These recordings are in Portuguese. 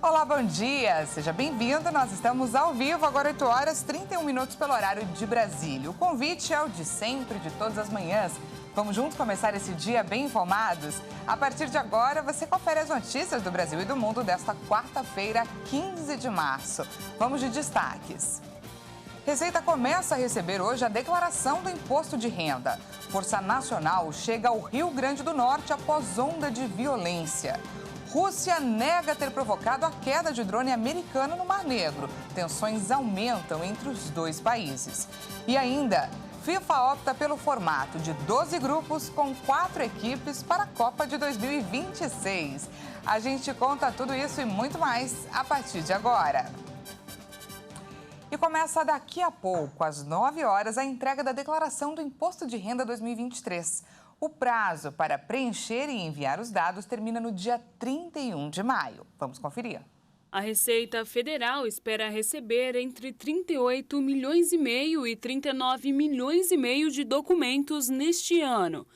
Olá, bom dia! Seja bem-vindo. Nós estamos ao vivo, agora 8 horas 31 minutos pelo horário de Brasília. O convite é o de sempre, de todas as manhãs. Vamos juntos começar esse dia bem informados? A partir de agora, você confere as notícias do Brasil e do mundo desta quarta-feira, 15 de março. Vamos de destaques. Receita começa a receber hoje a declaração do imposto de renda. Força Nacional chega ao Rio Grande do Norte após onda de violência. Rússia nega ter provocado a queda de drone americano no Mar Negro. Tensões aumentam entre os dois países. E ainda, FIFA opta pelo formato de 12 grupos com 4 equipes para a Copa de 2026. A gente conta tudo isso e muito mais a partir de agora. E começa daqui a pouco, às 9 horas, a entrega da declaração do Imposto de Renda 2023. O prazo para preencher e enviar os dados termina no dia 31 de maio. Vamos conferir. A Receita Federal espera receber entre 38 milhões e meio e 39 milhões e meio de documentos neste ano.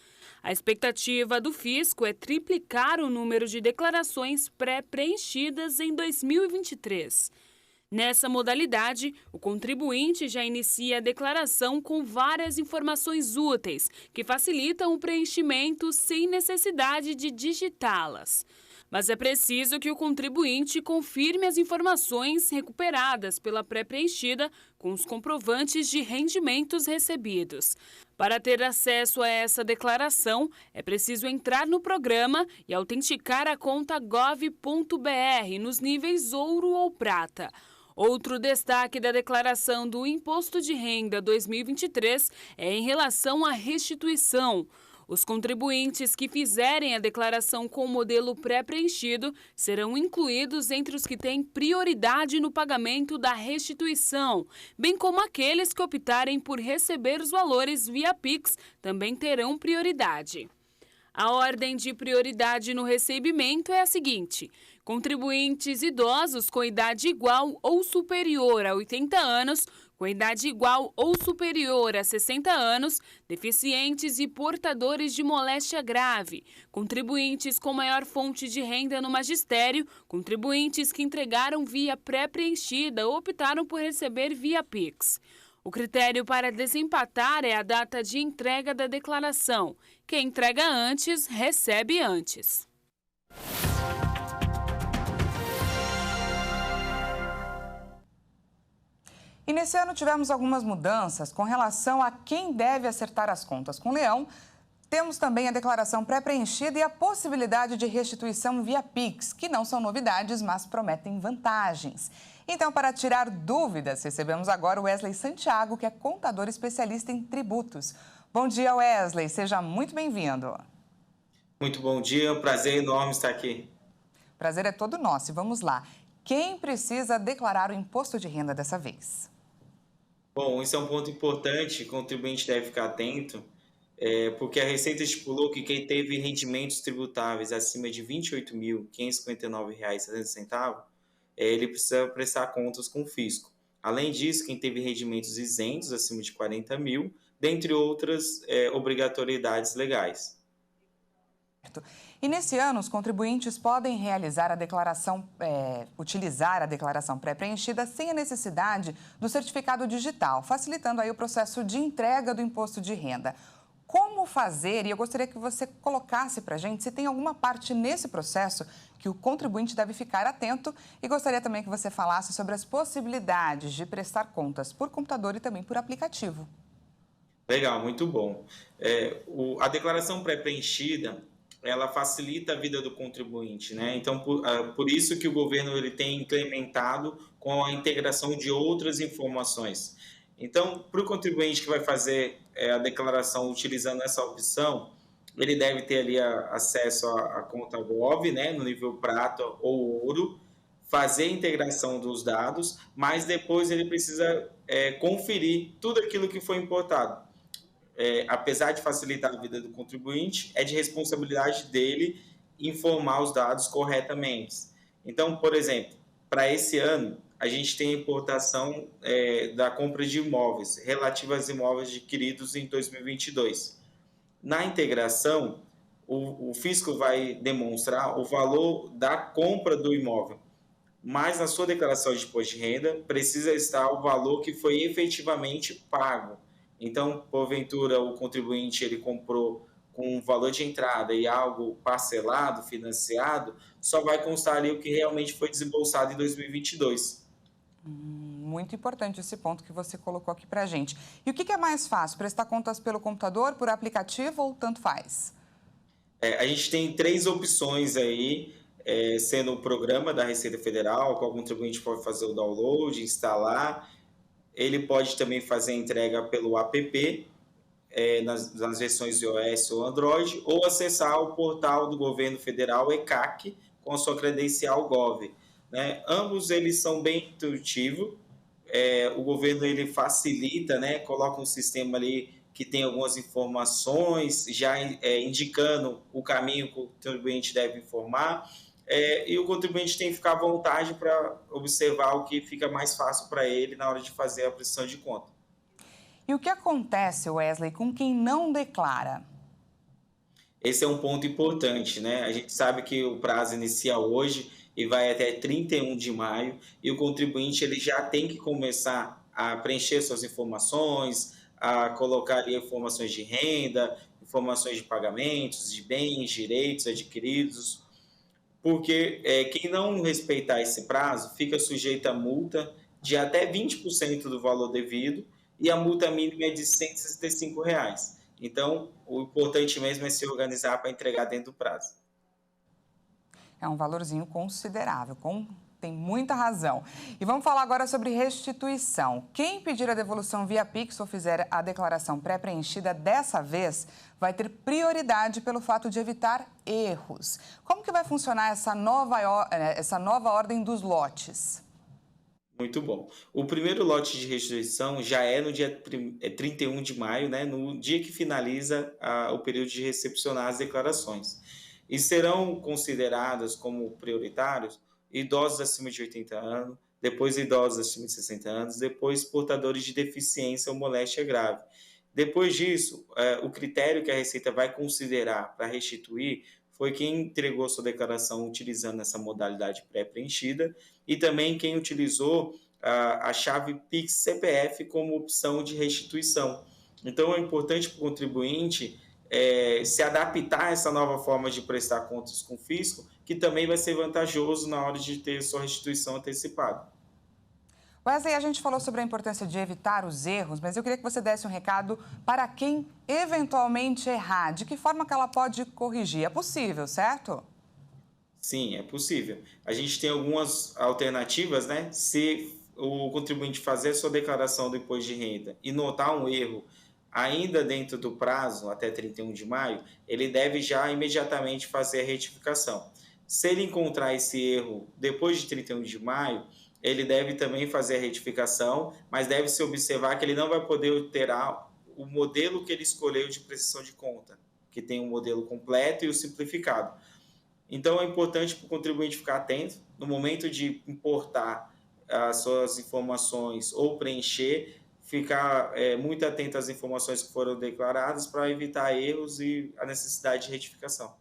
A expectativa do fisco é triplicar o número de declarações pré-preenchidas em 2023. Nessa modalidade, o contribuinte já inicia a declaração com várias informações úteis, que facilitam o preenchimento sem necessidade de digitá-las. Mas é preciso que o contribuinte confirme as informações recuperadas pela pré-preenchida com os comprovantes de rendimentos recebidos. Para ter acesso a essa declaração, é preciso entrar no programa e autenticar a conta gov.br nos níveis ouro ou prata. Outro destaque da declaração do Imposto de Renda 2023 é em relação à restituição. Os contribuintes que fizerem a declaração com o modelo pré-preenchido serão incluídos entre os que têm prioridade no pagamento da restituição, bem como aqueles que optarem por receber os valores via Pix também terão prioridade. A ordem de prioridade no recebimento é a seguinte: contribuintes idosos com idade igual ou superior a 80 anos, com idade igual ou superior a 60 anos, deficientes e portadores de moléstia grave, contribuintes com maior fonte de renda no magistério, contribuintes que entregaram via pré-preenchida ou optaram por receber via Pix. O critério para desempatar é a data de entrega da declaração. Quem entrega antes, recebe antes. E nesse ano tivemos algumas mudanças com relação a quem deve acertar as contas com o Leão. Temos também a declaração pré-preenchida e a possibilidade de restituição via Pix, que não são novidades, mas prometem vantagens. Então, para tirar dúvidas, recebemos agora o Wesley Santiago, que é contador especialista em tributos. Bom dia, Wesley. Seja muito bem-vindo. Muito bom dia. É um prazer enorme estar aqui. Prazer é todo nosso. E vamos lá. Quem precisa declarar o imposto de renda dessa vez? Bom, isso é um ponto importante, o contribuinte deve ficar atento, porque a Receita estipulou que quem teve rendimentos tributáveis acima de R$ 28.559,70, ele precisa prestar contas com o fisco. Além disso, quem teve rendimentos isentos acima de 40 mil, dentre outras obrigatoriedades legais. E nesse ano, os contribuintes podem realizar a declaração, utilizar a declaração pré-preenchida sem a necessidade do certificado digital, facilitando aí o processo de entrega do imposto de renda. Como fazer? E eu gostaria que você colocasse para a gente se tem alguma parte nesse processo que o contribuinte deve ficar atento, e gostaria também que você falasse sobre as possibilidades de prestar contas por computador e também por aplicativo. Legal, muito bom. A declaração pré-preenchida, ela facilita a vida do contribuinte, né? Então, por isso que o governo ele tem implementado com a integração de outras informações. Então, para o contribuinte que vai fazer a declaração utilizando essa opção, ele deve ter ali acesso à conta Gov, né, no nível prata ou ouro, fazer a integração dos dados, mas depois ele precisa conferir tudo aquilo que foi importado. Apesar de facilitar a vida do contribuinte, é de responsabilidade dele informar os dados corretamente. Então, por exemplo, para esse ano, a gente tem a importação da compra de imóveis, relativa aos imóveis adquiridos em 2022. Na integração, o fisco vai demonstrar o valor da compra do imóvel. mas na sua declaração de imposto de renda precisa estar o valor que foi efetivamente pago. Então, porventura, o contribuinte ele comprou com um valor de entrada e algo parcelado, financiado, só vai constar ali o que realmente foi desembolsado em 2022. Muito importante esse ponto que você colocou aqui para a gente. E o que é mais fácil, prestar contas pelo computador, por aplicativo ou tanto faz? A gente tem 3 opções aí, sendo o programa da Receita Federal, qual contribuinte pode fazer o download, instalar. Ele pode também fazer a entrega pelo app, nas versões iOS ou Android, ou acessar o portal do governo federal, ECAC, com a sua credencial Gov. Né? Ambos eles são bem intuitivos. O governo ele facilita, né? Coloca um sistema ali que tem algumas informações, já indicando o caminho que o contribuinte deve informar, e o contribuinte tem que ficar à vontade para observar o que fica mais fácil para ele na hora de fazer a prestação de conta. E o que acontece, Wesley, com quem não declara? Esse é um ponto importante, né? A gente sabe que o prazo inicia hoje e vai até 31 de maio, e o contribuinte ele já tem que começar a preencher suas informações, a colocar ali informações de renda, informações de pagamentos, de bens, direitos adquiridos, porque quem não respeitar esse prazo fica sujeito a multa de até 20% do valor devido, e a multa mínima é de R$ 165. Então, o importante mesmo é se organizar para entregar dentro do prazo. É um valorzinho considerável, tem muita razão. E vamos falar agora sobre restituição. Quem pedir a devolução via Pix ou fizer a declaração pré-preenchida dessa vez vai ter prioridade pelo fato de evitar erros. Como que vai funcionar essa nova ordem dos lotes? Muito bom. O primeiro lote de restituição já é no dia 31 de maio, né, no dia que finaliza o período de recepcionar as declarações. E serão consideradas como prioritários idosos acima de 80 anos, depois idosos acima de 60 anos, depois portadores de deficiência ou moléstia grave. Depois disso, o critério que a Receita vai considerar para restituir foi quem entregou sua declaração utilizando essa modalidade pré-preenchida e também quem utilizou a chave Pix CPF como opção de restituição. Então, é importante para o contribuinte se adaptar a essa nova forma de prestar contas com o fisco, que também vai ser vantajoso na hora de ter sua restituição antecipada. Wesley, a gente falou sobre a importância de evitar os erros, mas eu queria que você desse um recado para quem eventualmente errar. De que forma que ela pode corrigir? É possível, certo? Sim, é possível. A gente tem algumas alternativas, né? Se o contribuinte fazer a sua declaração do imposto de renda e notar um erro ainda dentro do prazo, até 31 de maio, ele deve já imediatamente fazer a retificação. Se ele encontrar esse erro depois de 31 de maio, ele deve também fazer a retificação, mas deve se observar que ele não vai poder alterar o modelo que ele escolheu de prestação de conta, que tem um modelo completo e o simplificado. Então, é importante para o contribuinte ficar atento no momento de importar as suas informações ou preencher, ficar muito atento às informações que foram declaradas para evitar erros e a necessidade de retificação.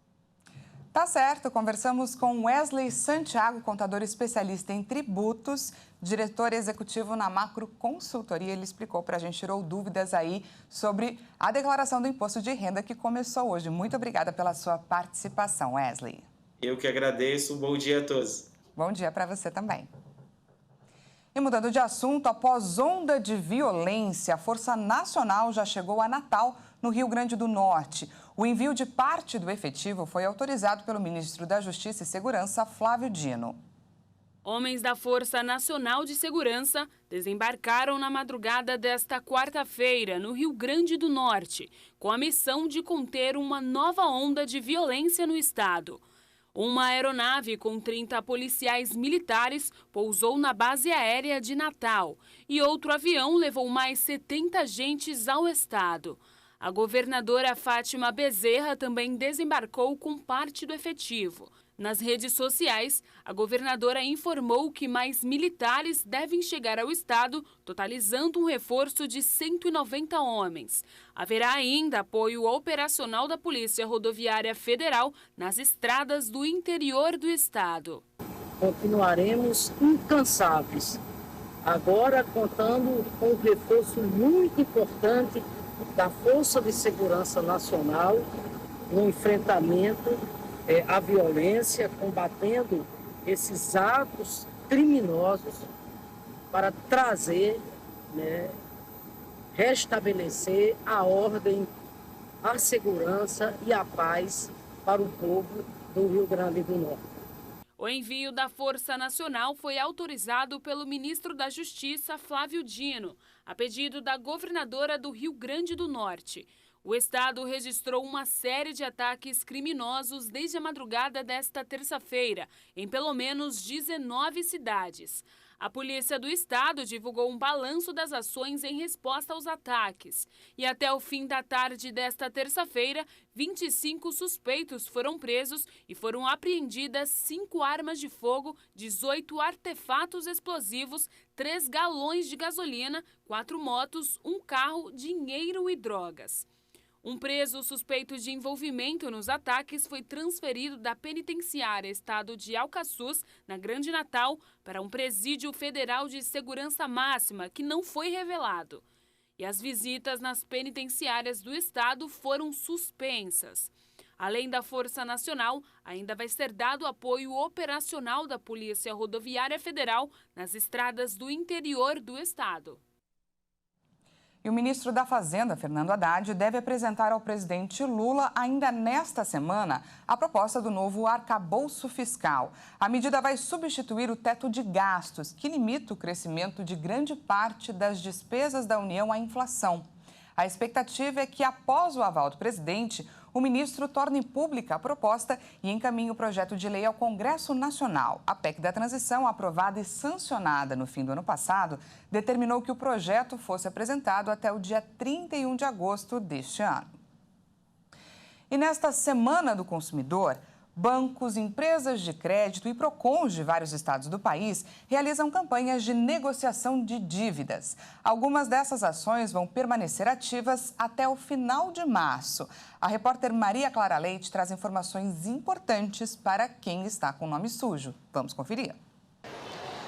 Tá certo, conversamos com Wesley Santiago, contador especialista em tributos, diretor executivo na Macro Consultoria. Ele explicou para a gente, tirou dúvidas aí sobre a declaração do imposto de renda que começou hoje. Muito obrigada pela sua participação, Wesley. Eu que agradeço, bom dia a todos. Bom dia para você também. E mudando de assunto, após onda de violência, a Força Nacional já chegou a Natal, no Rio Grande do Norte. O envio de parte do efetivo foi autorizado pelo ministro da Justiça e Segurança, Flávio Dino. Homens da Força Nacional de Segurança desembarcaram na madrugada desta quarta-feira, no Rio Grande do Norte, com a missão de conter uma nova onda de violência no estado. Uma aeronave com 30 policiais militares pousou na base aérea de Natal e outro avião levou mais 70 agentes ao estado. A governadora Fátima Bezerra também desembarcou com parte do efetivo. Nas redes sociais, a governadora informou que mais militares devem chegar ao estado, totalizando um reforço de 190 homens. Haverá ainda apoio operacional da Polícia Rodoviária Federal nas estradas do interior do estado. continuaremos incansáveis, agora contando com um reforço muito importante da Força de Segurança Nacional no enfrentamento à violência, combatendo esses atos criminosos para trazer, restabelecer a ordem, a segurança e a paz para o povo do Rio Grande do Norte. O envio da Força Nacional foi autorizado pelo ministro da Justiça, Flávio Dino, a pedido da governadora do Rio Grande do Norte. O estado registrou uma série de ataques criminosos desde a madrugada desta terça-feira, em pelo menos 19 cidades. A polícia do estado divulgou um balanço das ações em resposta aos ataques. E até o fim da tarde desta terça-feira, 25 suspeitos foram presos e foram apreendidas 5 armas de fogo, 18 artefatos explosivos, 3 galões de gasolina, 4 motos, 1 carro, dinheiro e drogas. Um preso suspeito de envolvimento nos ataques foi transferido da penitenciária Estado de Alcaçuz, na Grande Natal, para um presídio federal de segurança máxima, que não foi revelado. E as visitas nas penitenciárias do estado foram suspensas. Além da Força Nacional, ainda vai ser dado apoio operacional da Polícia Rodoviária Federal nas estradas do interior do estado. E o ministro da Fazenda, Fernando Haddad, deve apresentar ao presidente Lula, ainda nesta semana, a proposta do novo arcabouço fiscal. A medida vai substituir o teto de gastos, que limita o crescimento de grande parte das despesas da União à inflação. A expectativa é que, após o aval do presidente, o ministro torne pública a proposta e encaminhe o projeto de lei ao Congresso Nacional. A PEC da Transição, aprovada e sancionada no fim do ano passado, determinou que o projeto fosse apresentado até o dia 31 de agosto deste ano. E nesta Semana do Consumidor, bancos, empresas de crédito e PROCONs de vários estados do país realizam campanhas de negociação de dívidas. Algumas dessas ações vão permanecer ativas até o final de março. A repórter Maria Clara Leite traz informações importantes para quem está com o nome sujo. Vamos conferir.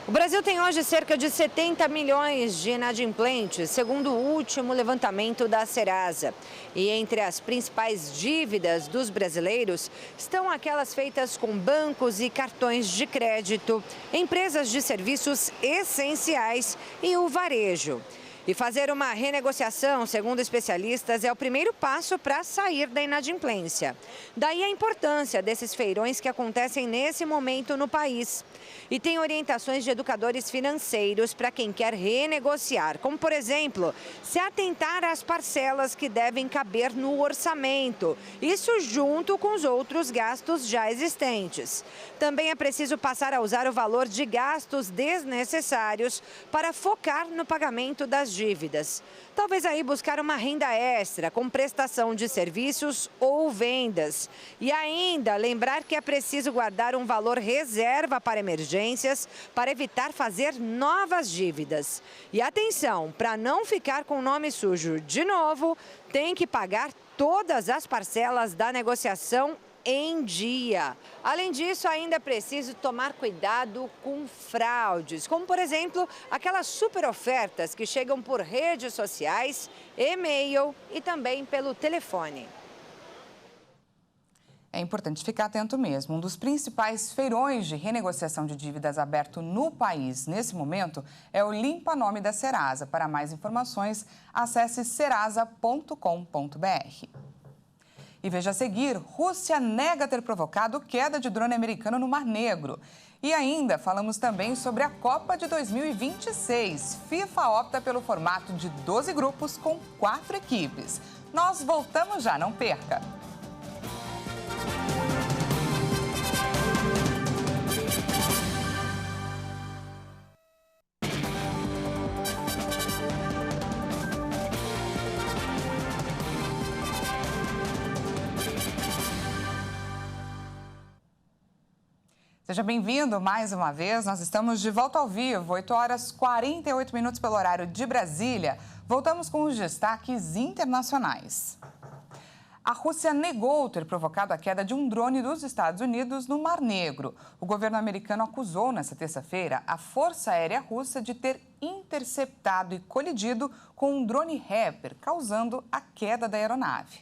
O Brasil tem hoje cerca de 70 milhões de inadimplentes, segundo o último levantamento da Serasa. E entre as principais dívidas dos brasileiros estão aquelas feitas com bancos e cartões de crédito, empresas de serviços essenciais e o varejo. E fazer uma renegociação, segundo especialistas, é o primeiro passo para sair da inadimplência. Daí a importância desses feirões que acontecem nesse momento no país. E tem orientações de educadores financeiros para quem quer renegociar, como, por exemplo, se atentar às parcelas que devem caber no orçamento, isso junto com os outros gastos já existentes. Também é preciso passar a usar o valor de gastos desnecessários para focar no pagamento das dívidas. Talvez aí buscar uma renda extra com prestação de serviços ou vendas. E ainda lembrar que é preciso guardar um valor reserva para emergências para evitar fazer novas dívidas. E atenção, para não ficar com o nome sujo de novo, tem que pagar todas as parcelas da negociação em dia. Além disso, ainda é preciso tomar cuidado com fraudes, como, por exemplo, aquelas super ofertas que chegam por redes sociais, e-mail e também pelo telefone. É importante ficar atento mesmo. Um dos principais feirões de renegociação de dívidas aberto no país nesse momento é o Limpa Nome da Serasa. Para mais informações, acesse serasa.com.br. E veja a seguir, Rússia nega ter provocado queda de drone americano no Mar Negro. E ainda falamos também sobre a Copa de 2026. FIFA opta pelo formato de 12 grupos com 4 equipes. Nós voltamos já, não perca! Seja bem-vindo mais uma vez. Nós estamos de volta ao vivo, 8 horas 48 minutos pelo horário de Brasília. Voltamos com os destaques internacionais. A Rússia negou ter provocado a queda de um drone dos Estados Unidos no Mar Negro. O governo americano acusou nesta terça-feira a Força Aérea Russa de ter interceptado e colidido com um drone Reaper, causando a queda da aeronave.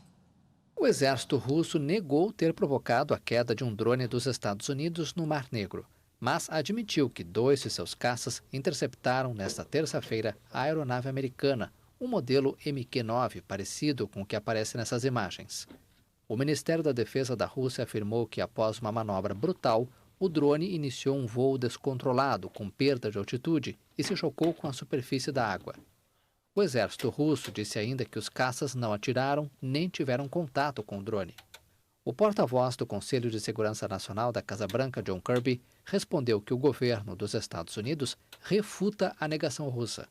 O exército russo negou ter provocado a queda de um drone dos Estados Unidos no Mar Negro, mas admitiu que 2 de seus caças interceptaram nesta terça-feira a aeronave americana, um modelo MQ-9 parecido com o que aparece nessas imagens. O Ministério da Defesa da Rússia afirmou que, após uma manobra brutal, o drone iniciou um voo descontrolado com perda de altitude e se chocou com a superfície da água. O exército russo disse ainda que os caças não atiraram nem tiveram contato com o drone. O porta-voz do Conselho de Segurança Nacional da Casa Branca, John Kirby, respondeu que o governo dos Estados Unidos refuta a negação russa.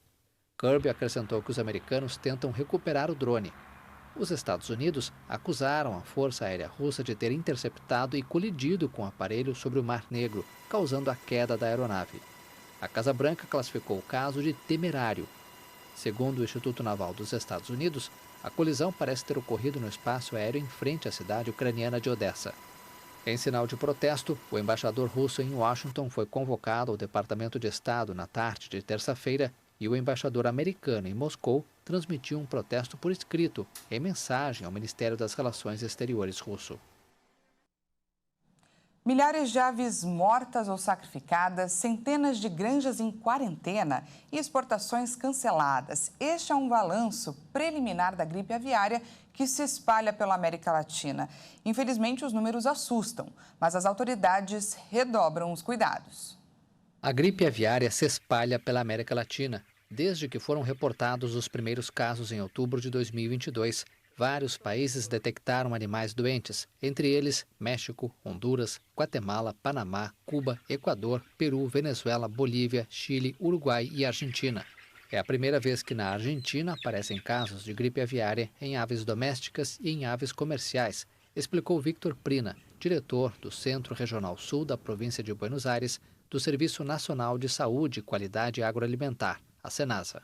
Kirby acrescentou que os americanos tentam recuperar o drone. Os Estados Unidos acusaram a Força Aérea Russa de ter interceptado e colidido com o aparelho sobre o Mar Negro, causando a queda da aeronave. A Casa Branca classificou o caso de temerário. Segundo o Instituto Naval dos Estados Unidos, a colisão parece ter ocorrido no espaço aéreo em frente à cidade ucraniana de Odessa. Em sinal de protesto, o embaixador russo em Washington foi convocado ao Departamento de Estado na tarde de terça-feira e o embaixador americano em Moscou transmitiu um protesto por escrito em mensagem ao Ministério das Relações Exteriores russo. Milhares de aves mortas ou sacrificadas, centenas de granjas em quarentena e exportações canceladas. Este é um balanço preliminar da gripe aviária que se espalha pela América Latina. Infelizmente, os números assustam, mas as autoridades redobram os cuidados. A gripe aviária se espalha pela América Latina. Desde que foram reportados os primeiros casos em outubro de 2022, vários países detectaram animais doentes, entre eles México, Honduras, Guatemala, Panamá, Cuba, Equador, Peru, Venezuela, Bolívia, Chile, Uruguai e Argentina. É a primeira vez que na Argentina aparecem casos de gripe aviária em aves domésticas e em aves comerciais, explicou Victor Prina, diretor do Centro Regional Sul da província de Buenos Aires, do Serviço Nacional de Saúde e Qualidade Agroalimentar, a Senasa.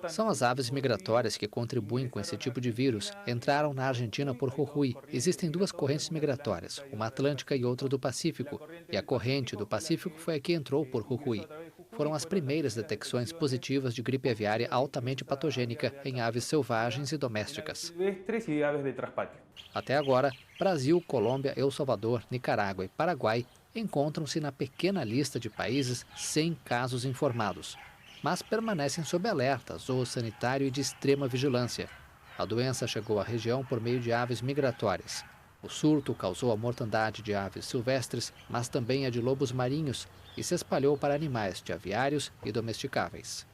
São as aves migratórias que contribuem com esse tipo de vírus. Entraram na Argentina por Jujuy. Existem 2 correntes migratórias, uma atlântica e outra do Pacífico. E a corrente do Pacífico foi a que entrou por Jujuy. Foram as primeiras detecções positivas de gripe aviária altamente patogênica em aves selvagens e domésticas. Até agora, Brasil, Colômbia, El Salvador, Nicarágua e Paraguai encontram-se na pequena lista de países sem casos informados, mas permanecem sob alerta zoossanitário e de extrema vigilância. A doença chegou à região por meio de aves migratórias. O surto causou a mortandade de aves silvestres, mas também a de lobos marinhos, e se espalhou para animais de aviários e domesticáveis.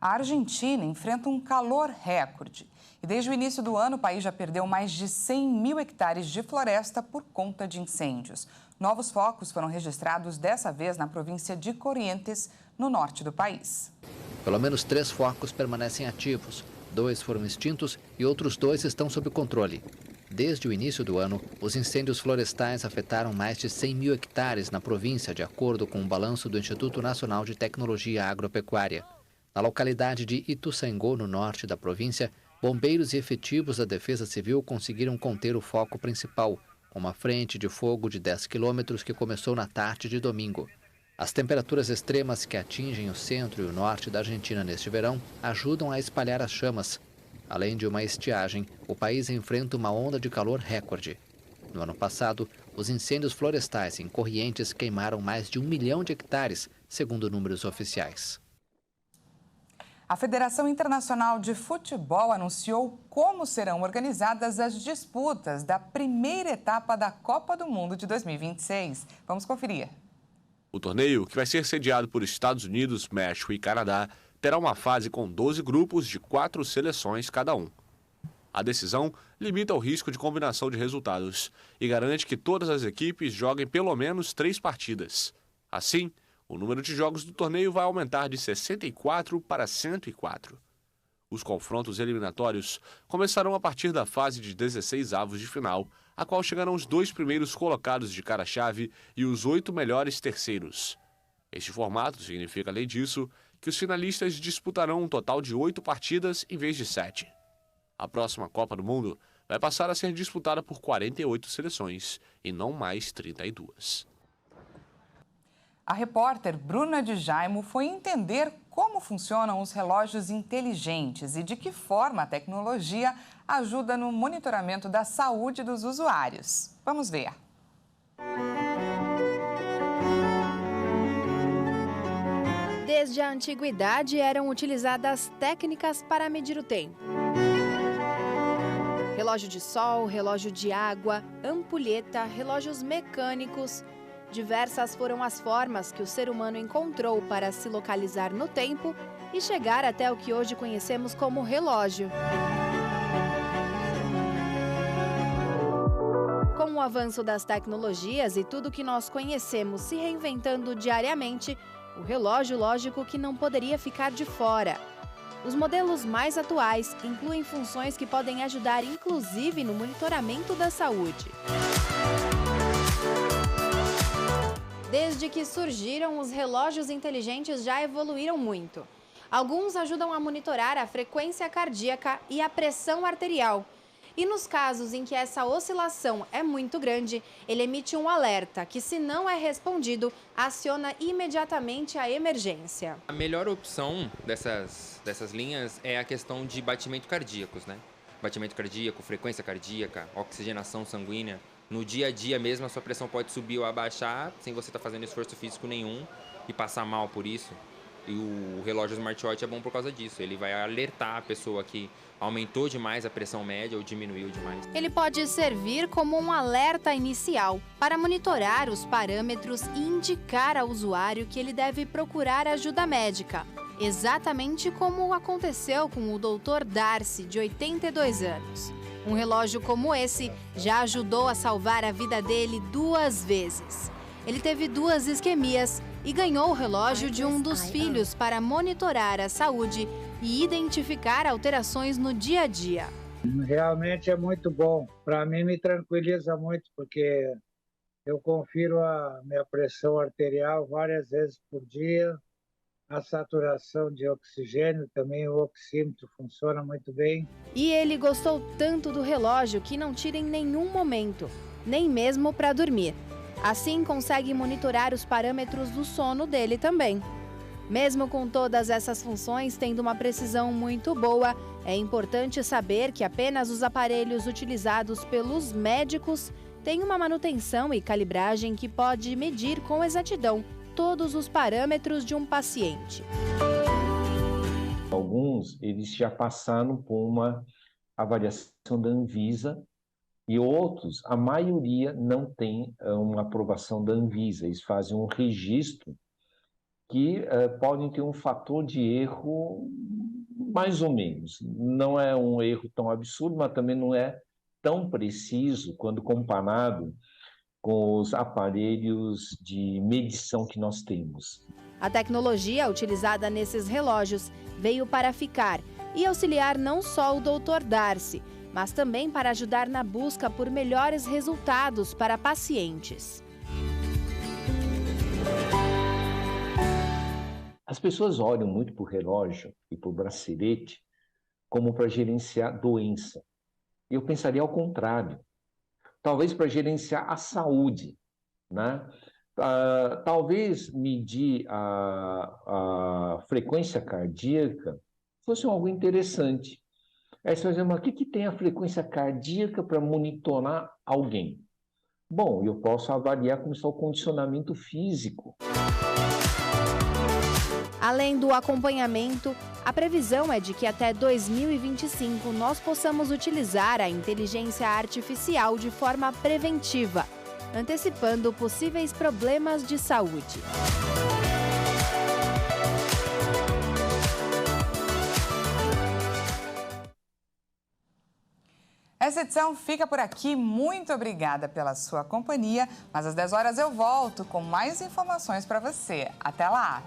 A Argentina enfrenta um calor recorde. E desde o início do ano, o país já perdeu mais de 100 mil hectares de floresta por conta de incêndios. Novos focos foram registrados dessa vez na província de Corrientes, no norte do país. Pelo menos 3 focos permanecem ativos. 2 foram extintos e outros 2 estão sob controle. Desde o início do ano, os incêndios florestais afetaram mais de 100 mil hectares na província, de acordo com o balanço do Instituto Nacional de Tecnologia Agropecuária. Na localidade de Ituzaingó, no norte da província, bombeiros e efetivos da Defesa Civil conseguiram conter o foco principal, uma frente de fogo de 10 quilômetros que começou na tarde de domingo. As temperaturas extremas que atingem o centro e o norte da Argentina neste verão ajudam a espalhar as chamas. Além de uma estiagem, o país enfrenta uma onda de calor recorde. No ano passado, os incêndios florestais em Corrientes queimaram mais de 1 milhão de hectares, segundo números oficiais. A Federação Internacional de Futebol anunciou como serão organizadas as disputas da primeira etapa da Copa do Mundo de 2026. Vamos conferir. O torneio, que vai ser sediado por Estados Unidos, México e Canadá, terá uma fase com 12 grupos de 4 seleções cada um. A decisão limita o risco de combinação de resultados e garante que todas as equipes joguem pelo menos 3 partidas. Assim, o número de jogos do torneio vai aumentar de 64 para 104. Os confrontos eliminatórios começarão a partir da fase de 16 avos de final, a qual chegarão os 2 primeiros colocados de cada chave e os 8 melhores terceiros. Este formato significa, além disso, que os finalistas disputarão um total de 8 partidas em vez de 7. A próxima Copa do Mundo vai passar a ser disputada por 48 seleções e não mais 32. A repórter Bruna de Jaimo foi entender como funcionam os relógios inteligentes e de que forma a tecnologia ajuda no monitoramento da saúde dos usuários. Vamos ver. Desde a antiguidade eram utilizadas técnicas para medir o tempo. Relógio de sol, relógio de água, ampulheta, relógios mecânicos. Diversas foram as formas que o ser humano encontrou para se localizar no tempo e chegar até o que hoje conhecemos como relógio. Com o avanço das tecnologias e tudo que nós conhecemos se reinventando diariamente, o relógio, lógico que não poderia ficar de fora. Os modelos mais atuais incluem funções que podem ajudar inclusive no monitoramento da saúde. Desde que surgiram, os relógios inteligentes já evoluíram muito. Alguns ajudam a monitorar a frequência cardíaca e a pressão arterial. E nos casos em que essa oscilação é muito grande, ele emite um alerta que, se não é respondido, aciona imediatamente a emergência. A melhor opção dessas linhas é a questão de batimento cardíacos, né? Batimento cardíaco, frequência cardíaca, oxigenação sanguínea. No dia a dia mesmo, a sua pressão pode subir ou abaixar sem você estar fazendo esforço físico nenhum e passar mal por isso. E o relógio smartwatch é bom por causa disso. Ele vai alertar a pessoa que aumentou demais a pressão média ou diminuiu demais. Ele pode servir como um alerta inicial para monitorar os parâmetros e indicar ao usuário que ele deve procurar ajuda médica. Exatamente como aconteceu com o Dr. Darcy, de 82 anos. Um relógio como esse já ajudou a salvar a vida dele 2 vezes. Ele teve 2 isquemias e ganhou o relógio de um dos filhos para monitorar a saúde e identificar alterações no dia a dia. Realmente é muito bom. Para mim me tranquiliza muito, porque eu confiro a minha pressão arterial várias vezes por dia, a saturação de oxigênio também, o oxímetro funciona muito bem. E ele gostou tanto do relógio que não tira em nenhum momento, nem mesmo para dormir. Assim, consegue monitorar os parâmetros do sono dele também. Mesmo com todas essas funções tendo uma precisão muito boa, é importante saber que apenas os aparelhos utilizados pelos médicos têm uma manutenção e calibragem que pode medir com exatidão todos os parâmetros de um paciente. Alguns, eles já passaram por uma avaliação da Anvisa e outros, a maioria não tem uma aprovação da Anvisa. Eles fazem um registro que podem ter um fator de erro mais ou menos. Não é um erro tão absurdo, mas também não é tão preciso quando comparado com os aparelhos de medição que nós temos. A tecnologia utilizada nesses relógios veio para ficar e auxiliar não só o Dr. Darcy, mas também para ajudar na busca por melhores resultados para pacientes. As pessoas olham muito para o relógio e para o bracelete como para gerenciar doença. Eu pensaria ao contrário. Talvez para gerenciar a saúde, né? Talvez medir a frequência cardíaca fosse algo interessante. Aí você vai dizer, mas o que tem a frequência cardíaca para monitorar alguém? Bom, eu posso avaliar como está o condicionamento físico. Além do acompanhamento, a previsão é de que até 2025 nós possamos utilizar a inteligência artificial de forma preventiva, antecipando possíveis problemas de saúde. Essa edição fica por aqui. Muito obrigada pela sua companhia. Mas às 10 horas eu volto com mais informações para você. Até lá!